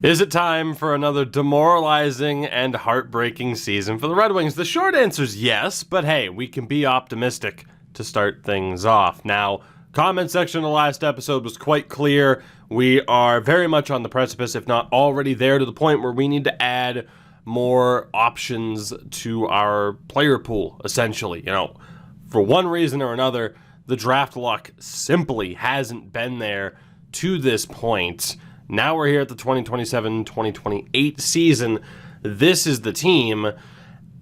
Is it time for another demoralizing and heartbreaking season for the Red Wings? The short answer is yes, but hey, we can be optimistic to start things off. Now, comment section of the last episode was quite clear. We are very much on the precipice, if not already there, to the point where we need to add more options to our player pool, essentially. For one reason or another, the draft luck simply hasn't been there to this point. Now we're here at the 2027-2028 season. This is the team,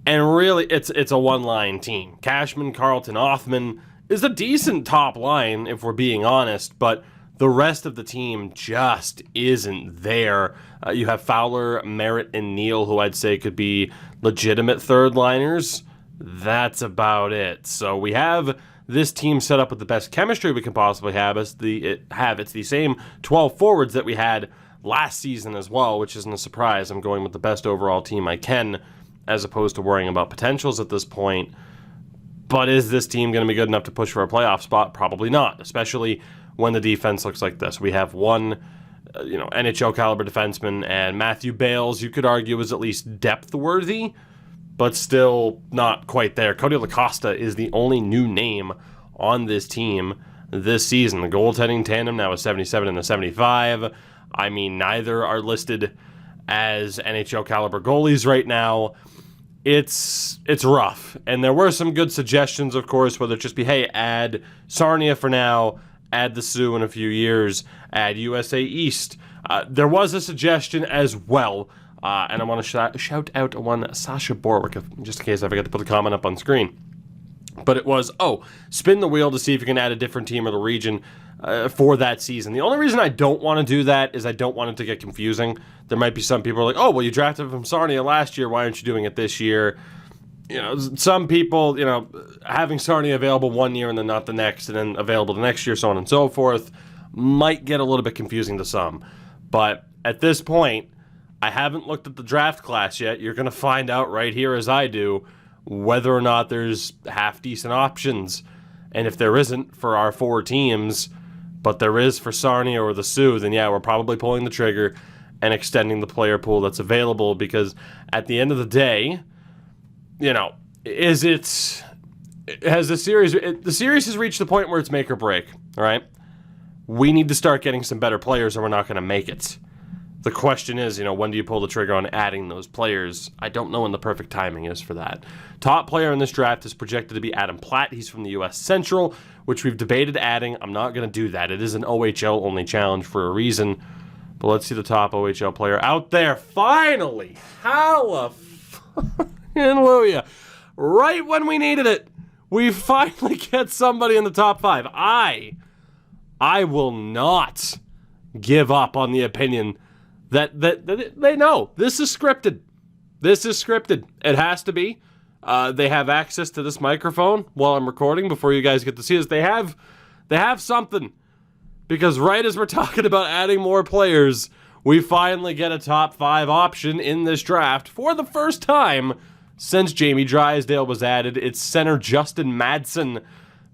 and really, it's a one-line team. Cashman, Carlton, Othman is a decent top line, if we're being honest, but the rest of the team just isn't there. You have Fowler, Merritt, and Neal, who I'd say could be legitimate third-liners. That's about it. So we have this team set up with the best chemistry we can possibly have. It's the same 12 forwards that we had last season as well, which isn't a surprise. I'm going with the best overall team I can, as opposed to worrying about potentials at this point. But is this team going to be good enough to push for a playoff spot? Probably not, especially when the defense looks like this. We have one NHL caliber defenseman, and Matthew Bales, you could argue, is at least depth worthy, but still not quite there. Cody LaCosta is the only new name on this team this season. The goaltending tandem now is 77 and a 75. I mean, neither are listed as NHL caliber goalies right now. It's rough. And there were some good suggestions, of course, whether it just be, hey, add Sarnia for now, add the Sioux in a few years, add USA East. There was a suggestion as well. And I want to shout out one Sasha Borwick, just in case I forget to put the comment up on screen. But it was, spin the wheel to see if you can add a different team or the region for that season. The only reason I don't want to do that is I don't want it to get confusing. There might be some people who are like, you drafted from Sarnia last year, why aren't you doing it this year? Some people, having Sarnia available one year and then not the next, and then available the next year, so on and so forth, might get a little bit confusing to some. But at this point, I haven't looked at the draft class yet. You're going to find out right here as I do whether or not there's half-decent options. And if there isn't for our four teams, but there is for Sarnia or the Sioux, then yeah, we're probably pulling the trigger and extending the player pool that's available, because at the end of the day, the series has reached the point where it's make or break, all right? We need to start getting some better players or we're not going to make it. The question is, when do you pull the trigger on adding those players? I don't know when the perfect timing is for that. Top player in this draft is projected to be Adam Platt. He's from the U.S. Central, which we've debated adding. I'm not going to do that. It is an OHL-only challenge for a reason. But let's see the top OHL player out there. Finally! Hallelujah! Right when we needed it, we finally get somebody in the top 5. I will not give up on the opinion that they know this is scripted. This is scripted. It has to be. They have access to this microphone while I'm recording before you guys get to see this. They have something. Because right as we're talking about adding more players, we finally get a top 5 option in this draft for the first time since Jamie Drysdale was added. It's center Justin Madsen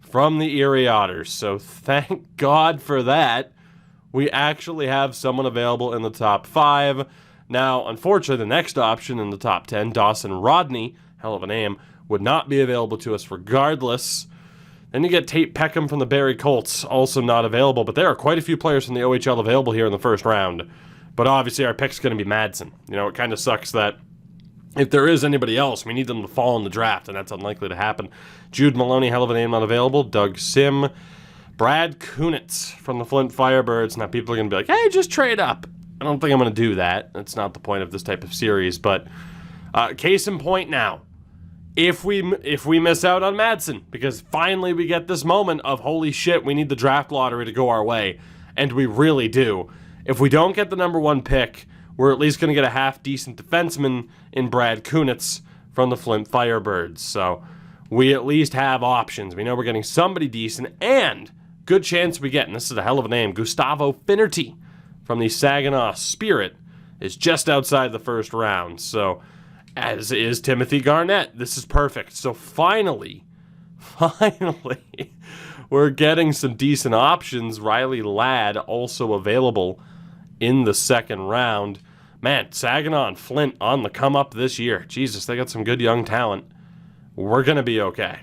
from the Erie Otters. So thank God for that. We actually have someone available in the top 5. Now, unfortunately, the next option in the top 10, Dawson Rodney, hell of a name, would not be available to us regardless. Then you get Tate Peckham from the Barrie Colts, also not available. But there are quite a few players from the OHL available here in the first round. But obviously, our pick's going to be Madsen. It kind of sucks that if there is anybody else, we need them to fall in the draft, and that's unlikely to happen. Jude Maloney, hell of a name, not available. Doug Sim. Brad Kunitz from the Flint Firebirds. Now, people are going to be like, hey, just trade up. I don't think I'm going to do that. That's not the point of this type of series. But case in point now, if we miss out on Madsen, because finally we get this moment of, holy shit, we need the draft lottery to go our way, and we really do. If we don't get the number 1 pick, we're at least going to get a half-decent defenseman in Brad Kunitz from the Flint Firebirds. So we at least have options. We know we're getting somebody decent, and good chance we get, and this is a hell of a name, Gustavo Finnerty from the Saginaw Spirit is just outside the first round. So, as is Timothy Garnett. This is perfect. So finally, we're getting some decent options. Riley Ladd also available in the second round. man, Saginaw and Flint on the come up this year. Jesus, they got some good young talent. We're going to be okay.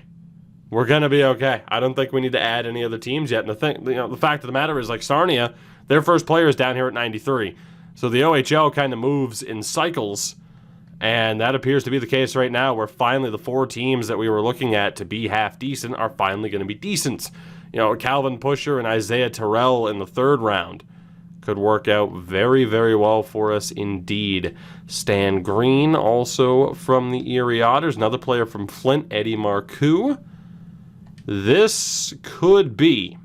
We're going to be okay. I don't think we need to add any other teams yet. And the fact of the matter is, like Sarnia, their first player is down here at 93. So the OHL kind of moves in cycles, and that appears to be the case right now, where finally the 4 teams that we were looking at to be half decent are finally going to be decent. Calvin Pusher and Isaiah Terrell in the 3rd round could work out very, very well for us indeed. Stan Green, also from the Erie Otters, another player from Flint, Eddie Marcoux. This could be,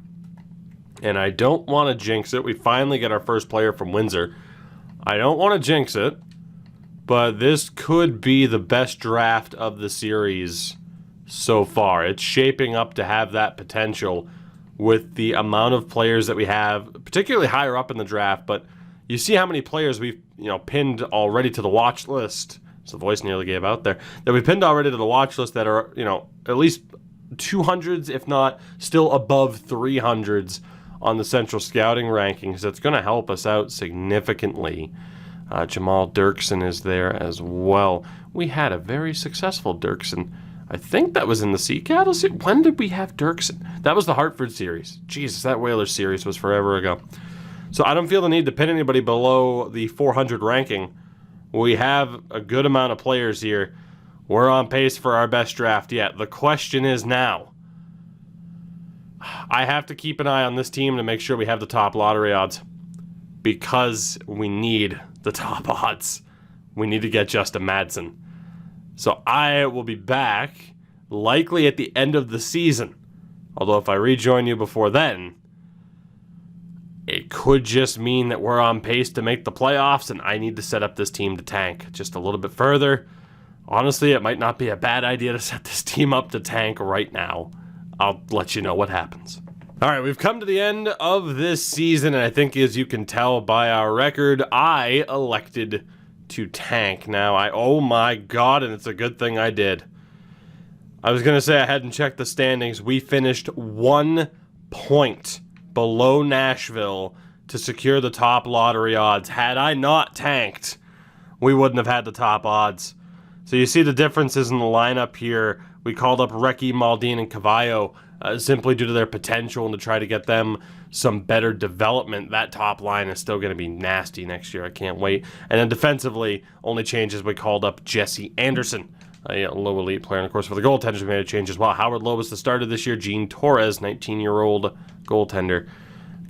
and I don't want to jinx it, we finally get our first player from Windsor. I don't want to jinx it, but this could be the best draft of the series so far. It's shaping up to have that potential with the amount of players that we have, particularly higher up in the draft. But you see how many players we've pinned already to the watch list. So the voice nearly gave out there. That we pinned already to the watch list that are at least 200s, if not still above 300s on the Central Scouting rankings. That's going to help us out significantly. Jamal Dirksen is there as well. We had a very successful Dirksen. I think that was in the Sea Cattle series. When did we have Dirksen? That was the Hartford series. Jesus, that Whalers series was forever ago. So I don't feel the need to pin anybody below the 400 ranking. We have a good amount of players here. We're on pace for our best draft yet. The question is now, I have to keep an eye on this team to make sure we have the top lottery odds, because we need the top odds. We need to get Justin Madsen. So I will be back likely at the end of the season. Although if I rejoin you before then, it could just mean that we're on pace to make the playoffs and I need to set up this team to tank just a little bit further. Honestly, it might not be a bad idea to set this team up to tank right now. I'll let you know what happens. All right, we've come to the end of this season, and I think as you can tell by our record, I elected to tank. Now, oh my God, and it's a good thing I did. I was going to say I hadn't checked the standings. We finished 1 point below Nashville to secure the top lottery odds. Had I not tanked, we wouldn't have had the top odds. So you see the differences in the lineup here. We called up Recchi, Maldine, and Cavallo simply due to their potential and to try to get them some better development. That top line is still going to be nasty next year. I can't wait. And then defensively, only changes, we called up Jesse Anderson, a low elite player. And of course, for the goaltenders, we made a change as well. Howard Lowe was the starter this year. Gene Torres, 19-year-old goaltender,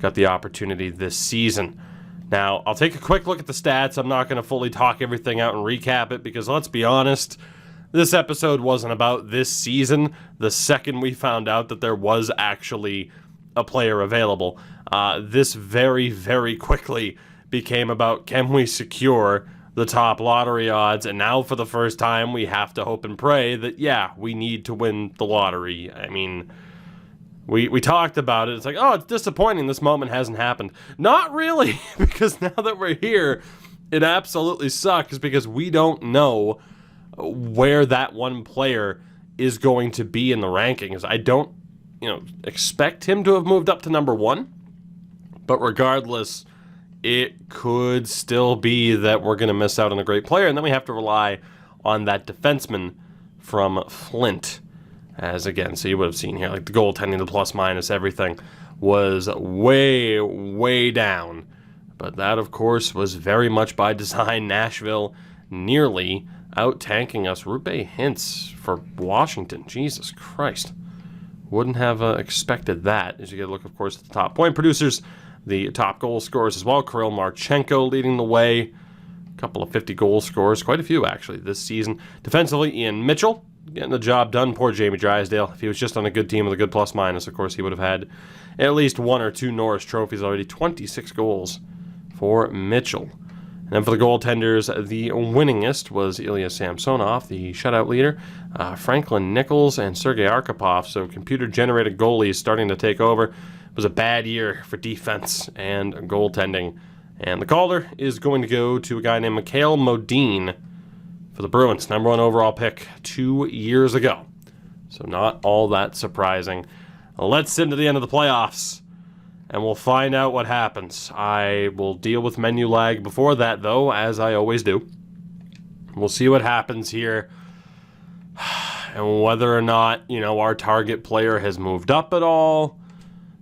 got the opportunity this season. Now, I'll take a quick look at the stats. I'm not going to fully talk everything out and recap it because, let's be honest, this episode wasn't about this season. The second we found out that there was actually a player available, this very, very quickly became about, can we secure the top lottery odds? And now for the first time, we have to hope and pray that, yeah, we need to win the lottery. I mean, we talked about it. It's like, oh, it's disappointing this moment hasn't happened. Not really, because now that we're here, it absolutely sucks because we don't know where that one player is going to be in the rankings. I don't, expect him to have moved up to number 1, but regardless, it could still be that we're going to miss out on a great player, and then we have to rely on that defenseman from Flint. As again, so you would have seen here, like the goaltending, the plus minus, everything was way, way down. But that, of course, was very much by design. Nashville nearly out-tanking us. Rupe Hintz for Washington. Jesus Christ. Wouldn't have expected that. As you get a look, of course, at the top point producers, the top goal scorers as well. Kirill Marchenko leading the way. A couple of 50 goal scorers. Quite a few, actually, this season. Defensively, Ian Mitchell getting the job done. Poor Jamie Drysdale. If he was just on a good team with a good plus-minus, of course, he would have had at least 1 or 2 Norris trophies already. 26 goals for Mitchell. And then for the goaltenders, the winningest was Ilya Samsonov, the shutout leader, Franklin Nichols, and Sergei Arkhipov. So computer-generated goalies starting to take over. It was a bad year for defense and goaltending. And the Calder is going to go to a guy named Mikhail Modine for the Bruins, number 1 overall pick 2 years ago. So not all that surprising. Let's sit to the end of the playoffs. and we'll find out what happens. I will deal with menu lag before that, though, as I always do. We'll see what happens here, and whether or not, our target player has moved up at all.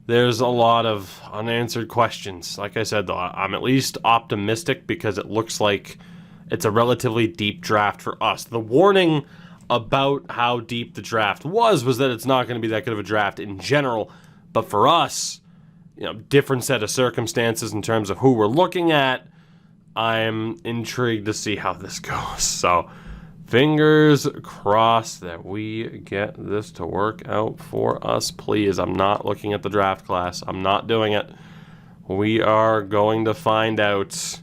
There's a lot of unanswered questions. Like I said, though, I'm at least optimistic because it looks like it's a relatively deep draft for us. The warning about how deep the draft was that it's not going to be that good of a draft in general. But for us, different set of circumstances in terms of who we're looking at. I'm intrigued to see how this goes. So, fingers crossed that we get this to work out for us, please. I'm not looking at the draft class. I'm not doing it. We are going to find out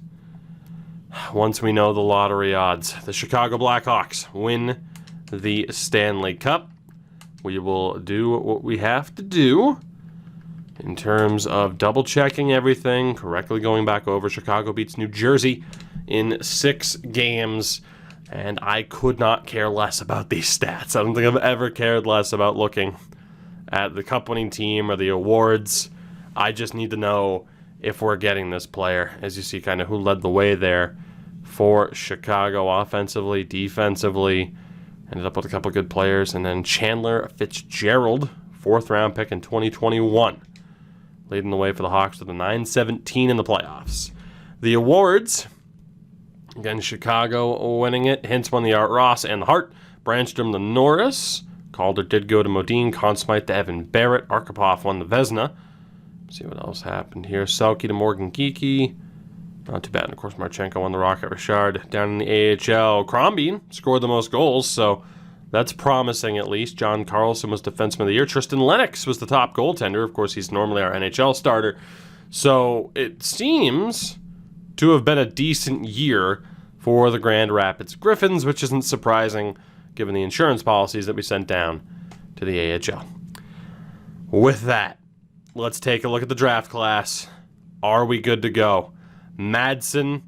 once we know the lottery odds. The Chicago Blackhawks win the Stanley Cup. We will do what we have to do in terms of double-checking everything, correctly going back over. Chicago beats New Jersey in 6 games. And I could not care less about these stats. I don't think I've ever cared less about looking at the cup-winning team or the awards. I just need to know if we're getting this player. As you see, kind of who led the way there for Chicago offensively, defensively. Ended up with a couple of good players. And then Chandler Fitzgerald, 4th-round pick in 2021. Leading the way for the Hawks with a 9-17 in the playoffs. The awards... Again, Chicago winning it. Hintz won the Art Ross and the Hart. Brandstrom the Norris. Calder did go to Modine. Conn Smythe to Evan Barrett. Arkhipov won the Vezina. Let's see what else happened here. Selke to Morgan Geekie. Not too bad. And of course, Marchenko won the Rocket Richard. Down in the AHL, Crombie scored the most goals, so that's promising at least. John Carlson was Defenseman of the Year. Tristan Lennox was the top goaltender. Of course, he's normally our NHL starter. So it seems to have been a decent year for the Grand Rapids Griffins, which isn't surprising given the insurance policies that we sent down to the AHL. With that, let's take a look at the draft class. Are we good to go? Madsen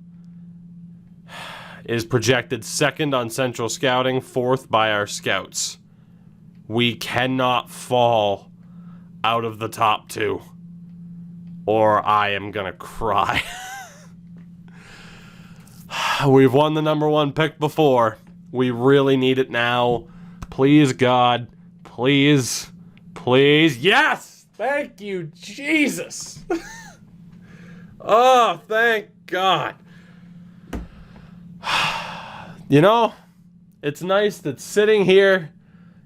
is projected 2nd on Central Scouting, 4th by our scouts. We cannot fall out of the top 2, or I am going to cry. We've won the number 1 pick before. We really need it now. Please, God. Please. Please. Yes! Thank you, Jesus. Oh, thank God. It's nice that sitting here,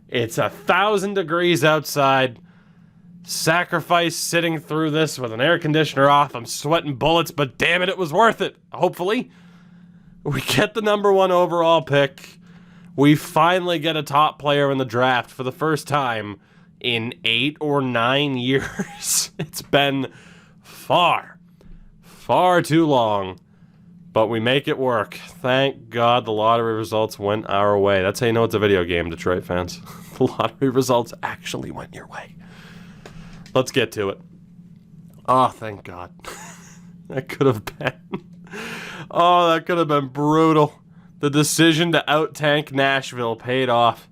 it's 1,000 degrees outside. Sacrifice sitting through this with an air conditioner off. I'm sweating bullets, but damn it, it was worth it. Hopefully. We get the number 1 overall pick. We finally get a top player in the draft for the first time in 8 or 9 years. It's been far too long, but we make it work. Thank God the lottery results went our way. That's how you know it's a video game, Detroit fans. The lottery results actually went your way. Let's get to it. Oh, thank God. That could have been brutal. The decision to out-tank Nashville paid off.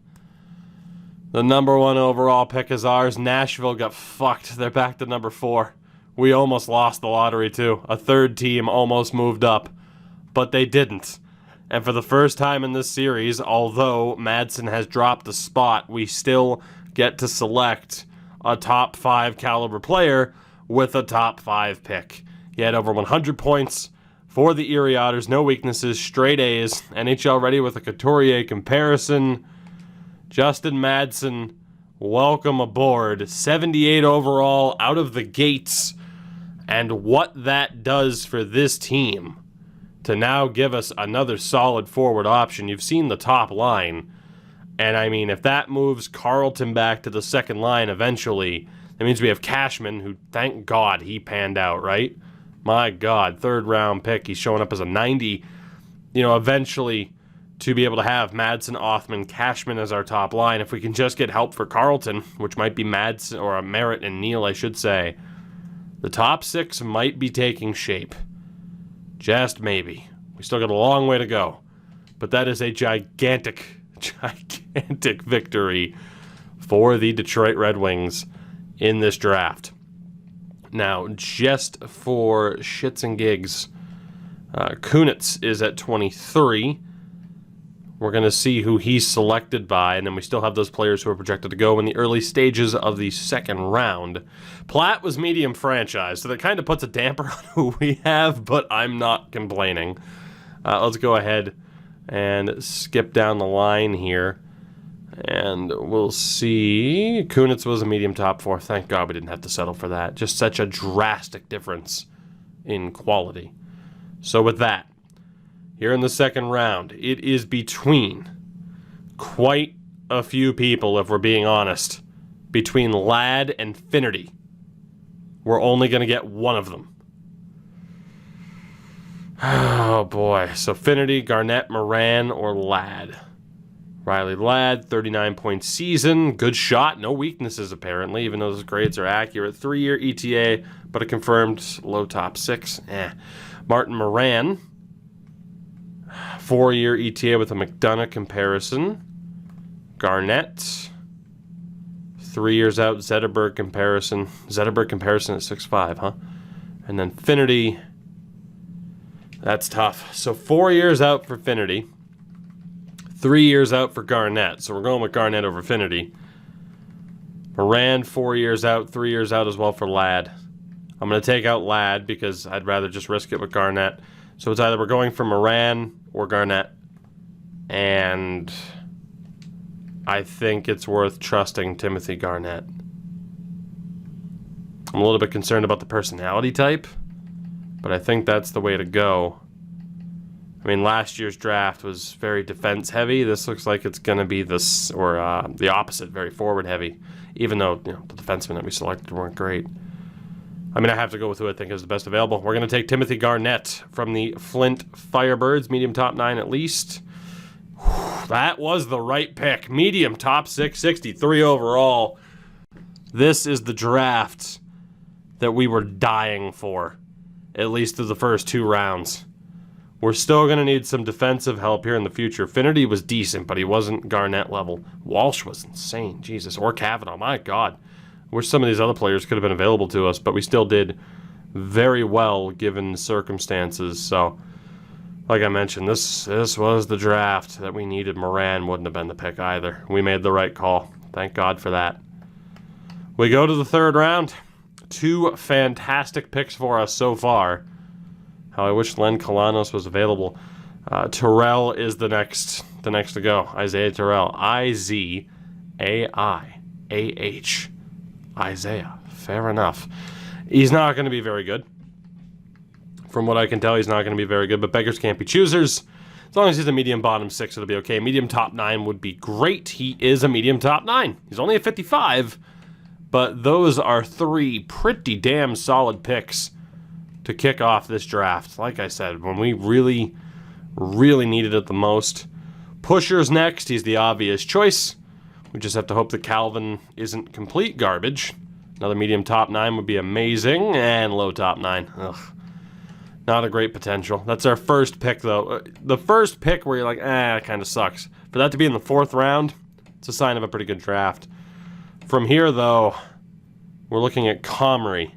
The number 1 overall pick is ours. Nashville got fucked. They're back to number 4. We almost lost the lottery, too. A 3rd team almost moved up, but they didn't. And for the first time in this series, although Madsen has dropped a spot, we still get to select a top 5 caliber player with a top 5 pick. He had over 100 points for the Erie Otters. No weaknesses, straight A's. NHL ready with a Couturier comparison. Justin Madsen, welcome aboard. 78 overall out of the gates. And what that does for this team to now give us another solid forward option. You've seen the top line. And I mean, if that moves Carlton back to the second line eventually, that means we have Cashman, who, thank God, he panned out, right? My God, 3rd round pick. He's showing up as a 90. Eventually to be able to have Madsen, Othman, Cashman as our top line. If we can just get help for Carlton, which might be Madsen or Merritt and Neal, I should say, the top 6 might be taking shape. Just maybe. We still got a long way to go. But that is a gigantic victory for the Detroit Red Wings in this draft. Now, just for shits and gigs, Kunitz is at 23. We're going to see who he's selected by, and then we still have those players who are projected to go in the early stages of the second round. Platt was medium franchise, so that kind of puts a damper on who we have, but I'm not complaining. Let's go ahead and skip down the line here, and we'll see. Kunitz was a medium top 4. Thank God we didn't have to settle for that. Just such a drastic difference in quality. So with that, here in the second round, it is between quite a few people, if we're being honest. Between Ladd and Finnerty. We're only going to get one of them. Oh boy. So Finnerty, Garnett, Moran, or Ladd. Riley Ladd, 39-point season. Good shot. No weaknesses, apparently, even though those grades are accurate. 3-year ETA, but a confirmed low top 6. Martin Moran. 4-year ETA with a McDonough comparison. Garnett. 3 years out, Zetterberg comparison. Zetterberg comparison at 6'5", huh? And then Finnerty. That's tough. So 4 years out for Finnerty. 3 years out for Garnett. So we're going with Garnett over Finnerty. Moran, 4 years out. 3 years out as well for Ladd. I'm going to take out Ladd because I'd rather just risk it with Garnett. So it's either we're going for Moran or Garnett. And I think it's worth trusting Timothy Garnett. I'm a little bit concerned about the personality type, but I think that's the way to go. I mean, last year's draft was very defense heavy. This looks like it's going to be this, or the opposite, very forward heavy, even though the defensemen that we selected weren't great. I mean, I have to go with who I think is the best available. We're going to take Timothy Garnett from the Flint Firebirds, medium top 9 at least. That was the right pick. Medium top 6, 63 overall. This is the draft that we were dying for, at least through the first 2 rounds. We're still going to need some defensive help here in the future. Finnerty was decent, but he wasn't Garnett level. Walsh was insane, Jesus. Or Kavanaugh, my God. Wish some of these other players could have been available to us, but we still did very well given the circumstances. So, like I mentioned, this was the draft that we needed. Moran wouldn't have been the pick either. We made the right call. Thank God for that. We go to the third round. 2 fantastic picks for us so far. How I wish Len Kalanos was available. Terrell is the next to go. Isaiah Terrell. I-Z-A-I-A-H. Isaiah. Fair enough. He's not going to be very good. From what I can tell, he's not going to be very good, but beggars can't be choosers. As long as he's a medium bottom 6, it'll be okay. Medium top 9 would be great. He is a medium top 9. He's only a 55, but those are 3 pretty damn solid picks to kick off this draft. Like I said, when we really, really needed it the most. Pusher's next. He's the obvious choice. We just have to hope that Calvin isn't complete garbage. Another medium top 9 would be amazing. And low top 9. Ugh. Not a great potential. That's our first pick, though. The first pick where you're like, it kind of sucks. For that to be in the 4th round, it's a sign of a pretty good draft. From here, though, we're looking at Comrie.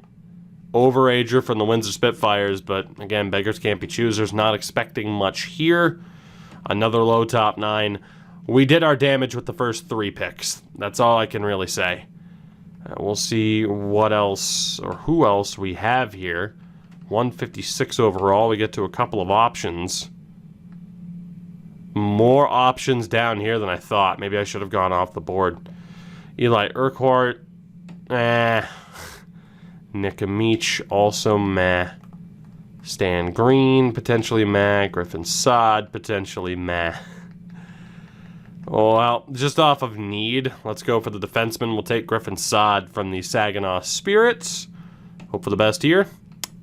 Overager from the Windsor Spitfires, but again, beggars can't be choosers. Not expecting much here. Another low top 9. We did our damage with the first 3 picks. That's all I can really say. We'll see what else, or who else we have here. 156 overall. We get to a couple of options. More options down here than I thought. Maybe I should have gone off the board. Eli Urquhart. Nick Amiche, also meh. Stan Green, potentially meh. Griffin Sod, potentially meh. Well, just off of need, let's go for the defenseman. We'll take Griffin Sod from the Saginaw Spirits. Hope for the best here.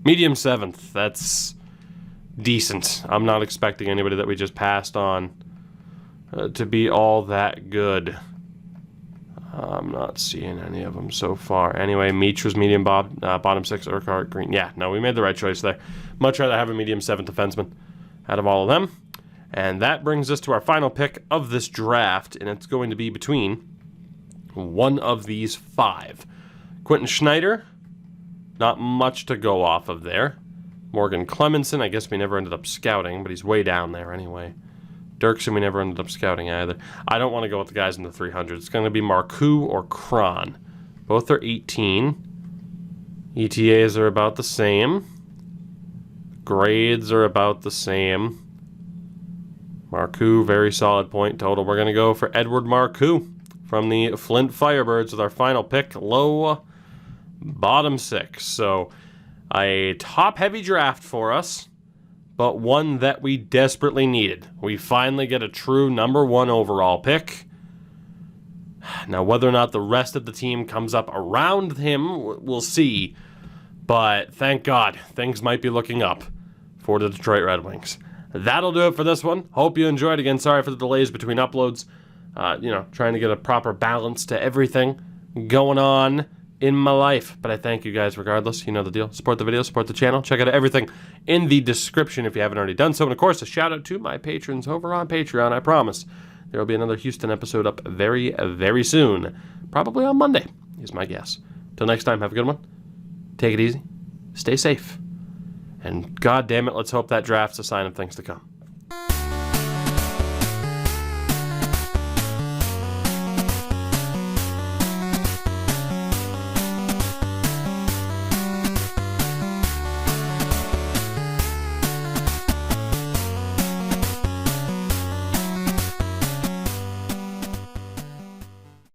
Medium 7th, that's decent. I'm not expecting anybody that we just passed on to be all that good. I'm not seeing any of them so far. Anyway, Meach was medium bottom 6, Urquhart, Green. Yeah, no, we made the right choice there. Much rather have a medium 7th defenseman out of all of them. And that brings us to our final pick of this draft, and it's going to be between one of these 5. Quentin Schneider, Not much to go off of there. Morgan Clemenson, I guess we never ended up scouting, but he's way down there anyway. Dirksen, we never ended up scouting either. I don't want to go with the guys in the 300s. It's going to be Marcoux or Kron. Both are 18. ETAs are about the same. Grades are about the same. Marcoux, very solid point total. We're going to go for Edward Marcoux from the Flint Firebirds with our final pick. Low bottom 6. So a top-heavy draft for us, but one that we desperately needed. We finally get a true number 1 overall pick. Now, whether or not the rest of the team comes up around him, we'll see. But thank God, things might be looking up for the Detroit Red Wings. That'll do it for this one. Hope you enjoyed. Again, sorry for the delays between uploads. Trying to get a proper balance to everything going on in my life. But I thank you guys regardless. You know the deal. Support the video, support the channel. Check out everything in the description if you haven't already done so. And of course, a shout out to my patrons over on Patreon. I promise there will be another Houston episode up very, very soon. Probably on Monday is my guess. Till next time, have a good one. Take it easy. Stay safe. And God damn it, let's hope that draft's a sign of things to come.